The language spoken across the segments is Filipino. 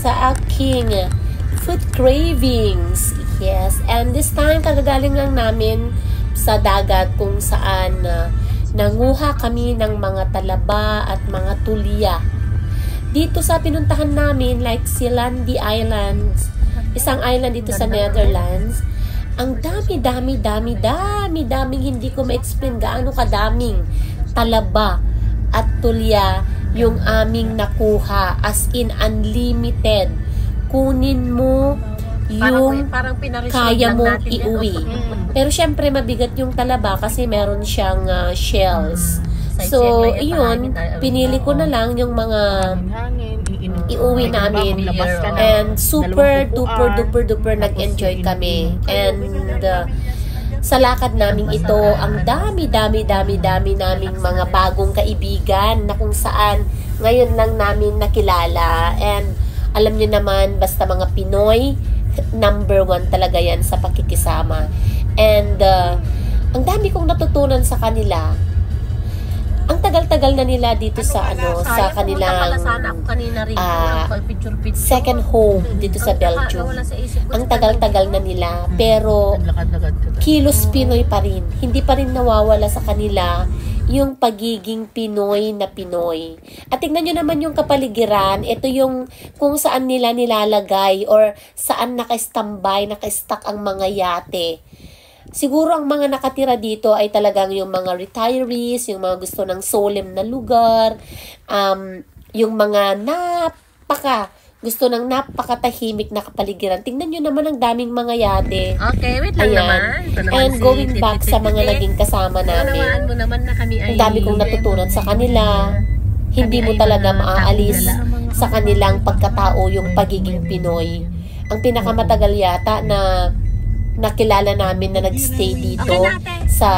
sa aking food cravings. Yes, and this time kagagaling lang namin sa dagat kung saan nanguha kami ng mga talaba at mga tulya. Dito sa pinuntahan namin, like Silandi Islands, isang island dito sa Netherlands, ang daming hindi ko ma-explain gaano kadaming talaba at tulya yung aming nakuha, as in unlimited. Kunin mo yung kaya mong iuwi. Pero syempre mabigat yung talaba kasi meron siyang shells. So, iyon, pinili ko na lang yung mga iuwi namin. And super duper nag-enjoy kami. And sa lakad namin ito, ang dami naming mga bagong kaibigan na kung saan ngayon lang namin nakilala. And alam nyo naman, basta mga Pinoy, number 1 talaga yan sa pakikisama. And ang dami kong natutunan sa kanila. Ang tagal-tagal na nila dito sa sa kanilang second home dito sa Belgium. Ang tagal-tagal na nila, pero kilos Pinoy pa rin. Hindi pa rin nawawala sa kanila yung pagiging Pinoy na Pinoy. At tingnan nyo naman yung kapaligiran, ito yung kung saan nila nilalagay or saan naka-standby, naka-stack ang mga yate. Siguro ang mga nakatira dito ay talagang yung mga retirees, yung mga gusto ng solemn na lugar, yung mga gusto ng napakatahimik na kapaligiran. Tingnan nyo naman ang daming mga yate. Okay, wait lang naman. And going back sa mga naging kasama namin, ang dami kong natutunan sa kanila. Hindi mo talaga maaalis sa kanilang pagkatao yung pagiging Pinoy. Ang pinakamatagal yata na nakilala namin na nagstay dito sa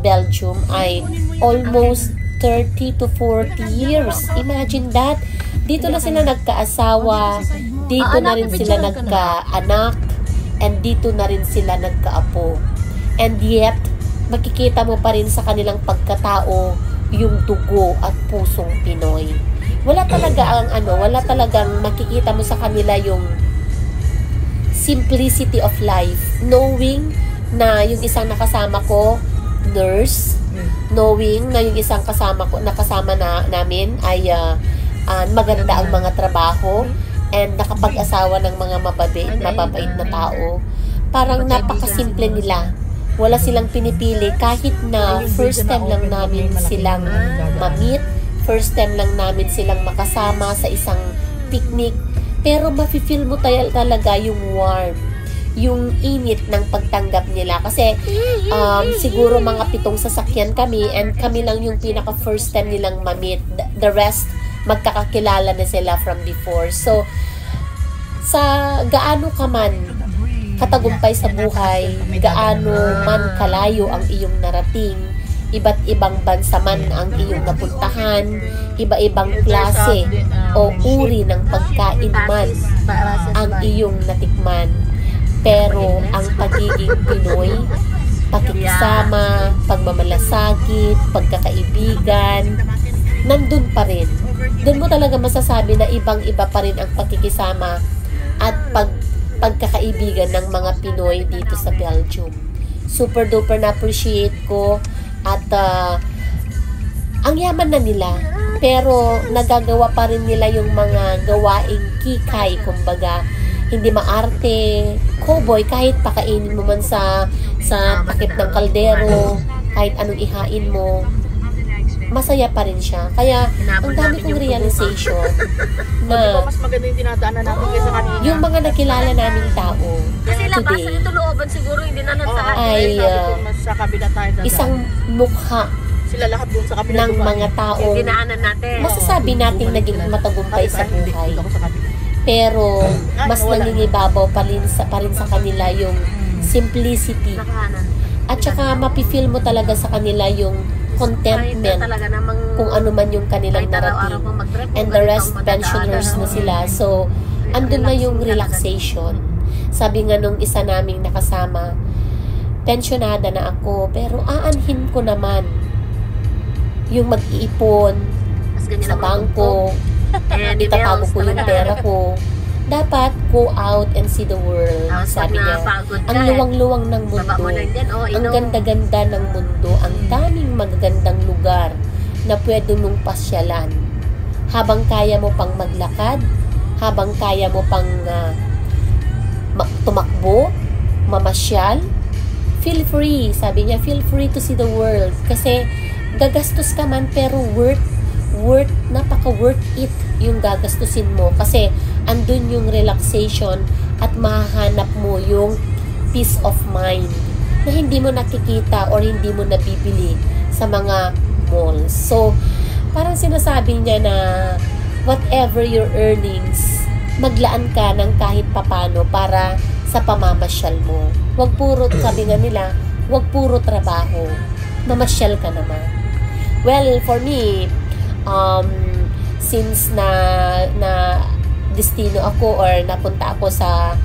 Belgium ay almost 30 to 40 years. Imagine that. Dito na sila nagkaasawa, dito na rin sila nagkaanak, and dito na rin sila nagkaapo. And yet, makikita mo pa rin sa kanilang pagkatao yung dugo at pusong Pinoy. Wala talagang makikita mo sa kanila yung simplicity of life, knowing na yung isang nakasama ko nurse, knowing na yung isang kasama namin ay maganda ang mga trabaho and nakapag-asawa ng mga mababait na tao. Parang napakasimple nila. Wala silang pinipili kahit na first time lang namin silang ma-meet, first time lang namin silang makasama sa isang picnic. Pero mafe-feel mo talaga yung warm, yung init ng pagtanggap nila. Kasi siguro mga 7 sasakyan kami and kami lang yung pinaka first time nilang ma-meet. The rest, magkakakilala na sila from before. So, sa gaano ka man katagumpay sa buhay, gaano man kalayo ang iyong narating, iba't ibang bansa man ang iyong napuntahan, iba-ibang klase o uri ng pagkain man ang iyong natikman. Pero ang pagiging Pinoy, pakikisama, pagmamalasakit, pagkakaibigan, nandun pa rin. Doon mo talaga masasabi na ibang-iba pa rin ang pakikisama at pagkakaibigan ng mga Pinoy dito sa Belgium. Super duper na-appreciate ko. At ang yaman na nila, pero nagagawa pa rin nila yung mga gawaing kikay, kumbaga hindi maarte, cowboy, kahit pakainin mo man sa takip ng kaldero, kahit anong ihain mo, masaya pa rin siya. Kaya ang dami kong realization na mas maganda yung tinadaanan namin kaysa kanina. yung mga nakilala naming tao Kasi labasan today ito looban siguro hindi na sa ay sa kabila tayo dadaan. isang mukha Sila lahat dun sa kabila ng mga taong dinaanan natin. masasabi nating naging matagumpay sa buhay. Pero mas nangingibabaw pa rin sa kanila yung simplicity. At saka mapi-feel mo talaga sa kanila yung contentment kung ano man yung kanilang narating. And the rest, pensioners na sila. So, andun na yung relaxation. Sabi nga nung isa naming nakasama, pensionada na ako, pero aanhin ko naman yung mag-iipon sa bangko, itatago ko yung pera ko, dapat go out and see the world. Tapos pag Sabi niya, napagod ka, ang luwang-luwang ng baba mo mundo. lang dyan, Ang inom. ganda-ganda ng mundo. Ang daming magagandang lugar na pwede mong pasyalan. Habang kaya mo pang maglakad, habang kaya mo pang tumakbo, mamasyal, feel free. Sabi niya, feel free to see the world. Kasi gagastos ka man pero napaka-worth it yung gagastusin mo. Kasi andun yung relaxation at mahahanap mo yung peace of mind na hindi mo nakikita or hindi mo nabibili sa mga malls. So, parang sinasabi niya na whatever your earnings, maglaan ka ng kahit papano para sa pamamasyal mo. Huwag puro, sabi nga nila, huwag puro trabaho. Mamasyal ka naman. Well, for me, since na destino ako or napunta ako sa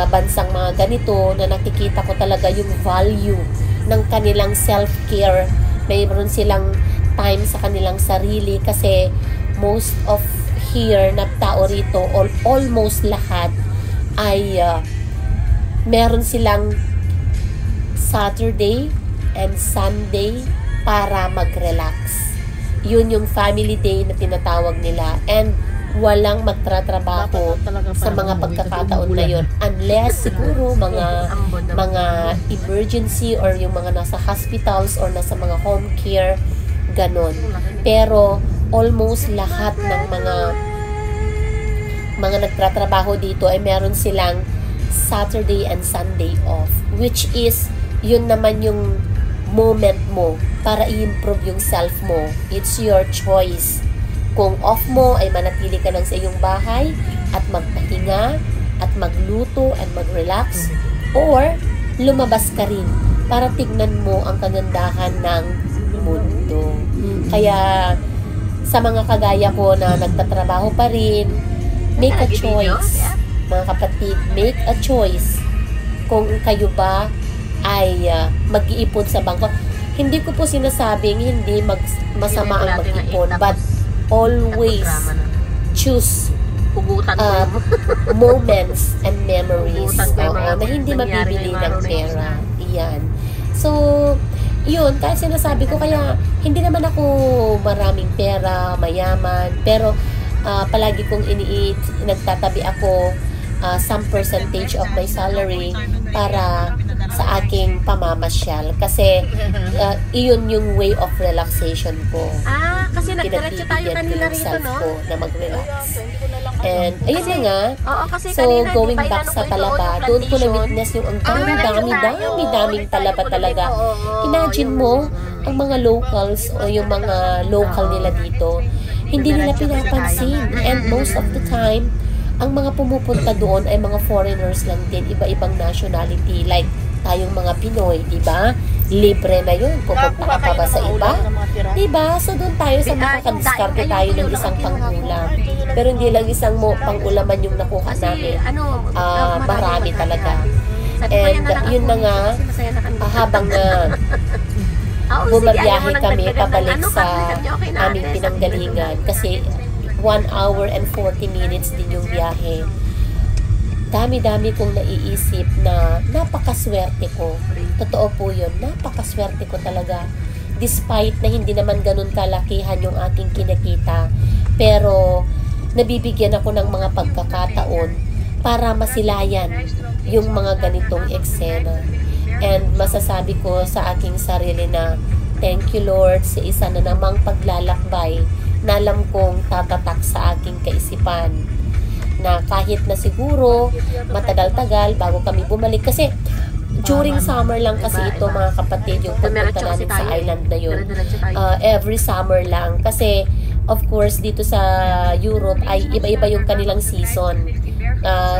bansang mga ganito na nakikita ko talaga yung value ng kanilang self-care. Mayroon silang time sa kanilang sarili kasi most of here na tao rito, almost lahat ay meron silang Saturday and Sunday para mag-relax. Yun yung family day na tinatawag nila, and walang magtratrabaho sa mga pagkakataon na yun unless siguro mga emergency or yung mga nasa hospitals or nasa mga home care, ganon. Pero almost lahat ng mga nagtratrabaho dito ay meron silang Saturday and Sunday off, which is yun naman yung moment mo para i-improve yung self mo. It's your choice. Kung off mo ay manatili ka lang sa iyong bahay at magpahinga at magluto and mag-relax, or lumabas ka rin para tignan mo ang kagandahan ng mundo. Kaya sa mga kagaya ko na nagtatrabaho pa rin, make a choice. Mga kapatid, make a choice. Kung kayo ba ay mag-iipon sa bangko. Hindi ko po sinasabing hindi masama ang mag-ipon, but always choose moments and memories na hindi mabibili ng pera. Iyan. So, yun, kaya sinasabi ko, kaya hindi naman ako maraming pera, mayaman, pero palagi kong nagtatabi ako some percentage of my salary para sa aking pamamasyal. Kasi iyon yung way of relaxation ko. Kasi nagdiretso tayo kanila rito, self no? ko na mag-relax. And ayun na nga. Oo, kasi So, kanina, going di ba, back inano sa ko ito, Talaba, yung doon ko plantation. na-witness yung ang daming talaga talaga. Imagine mo, ang mga locals o yung mga local nila dito, hindi nila pinapansin. And most of the time, ang mga pumupunta doon ay mga foreigners lang din, iba-ibang nationality, like tayong mga Pinoy, di ba? Libre na yun. Pupunta ka pa ba sa iba? Di ba? So doon tayo sa makakadiskarte tayo ng isang pangulam. Pero hindi lang isang pangulaman yung nakuha namin. Marami talaga. And yun na nga, habang bumabiyahe kami pabalik sa aming pinanggalingan, kasi 1 hour and 40 minutes din yung biyahe. Dami-dami kong naiisip na napakaswerte ko. Totoo po yun, napakaswerte ko talaga. Despite na hindi naman ganun kalakihan yung aking kinikita, pero nabibigyan ako ng mga pagkakataon para masilayan yung mga ganitong eksena. And masasabi ko sa aking sarili na thank you Lord sa isa na namang paglalakbay na alam kong tatatak sa aking kaisipan, na kahit na siguro matagal-tagal bago kami bumalik, kasi during summer lang kasi ito mga kapatid, yung pagpunta namin sa island na yun, every summer lang, kasi of course dito sa Europe ay iba-iba yung kanilang season.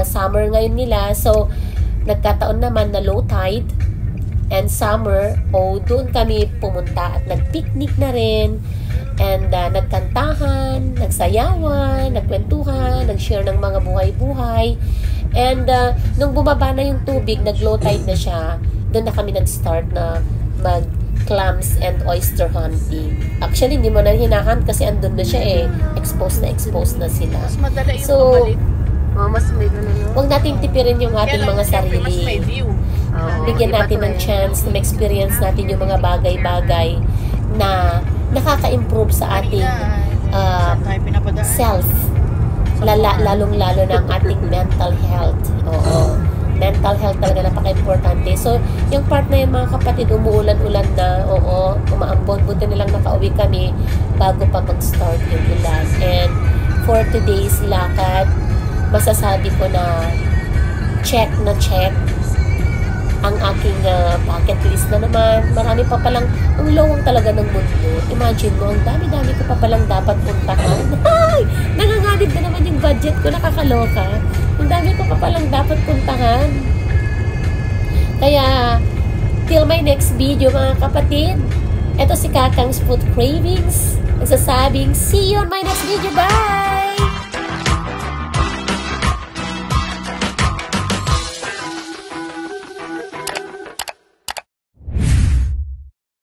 Summer ngayon nila, so nagkataon naman na low tide and summer, doon kami pumunta at nagpicnic na rin. And nagkantahan, nagsayawan, nagkwentuhan, nag-share ng mga buhay-buhay. And nung bumaba na yung tubig, nag-low tide na siya, doon na kami nag-start na mag-clams and oyster hunting. Actually, hindi mo na hinahunt kasi andun na siya eh. Exposed na sila. Mas madali yung So, bumalik. Oh, mas may ganun, no? Huwag nating tipirin yung Kaya ating lang, mga syempre, mas may sarili. view. Bigyan natin ng chance na ma-experience natin yung mga bagay-bagay na nakaka-improve sa ating Saan tayo pinapadaan? self. Lalong-lalo ng ating mental health. Oo. Mental health talaga napaka-importante. So, yung part na yun, mga kapatid, umuulan-ulan na. Oo, umaambon. Buti nilang nakauwi kami bago pa mag-start yung ulan. And for today's lakad, masasabi ko na check ang aking bucket list na naman. Marami pa palang, ang lawang talaga ng mundo. Imagine mo, ang dami-dami ko pa palang dapat puntahan. Ay! Nanganganib na naman yung budget ko, nakakaloka. Ang dami ko pa palang dapat puntahan. Kaya, till my next video mga kapatid, eto si Kakang's Food Cravings. Nagsasabing, see you on my next video. Bye!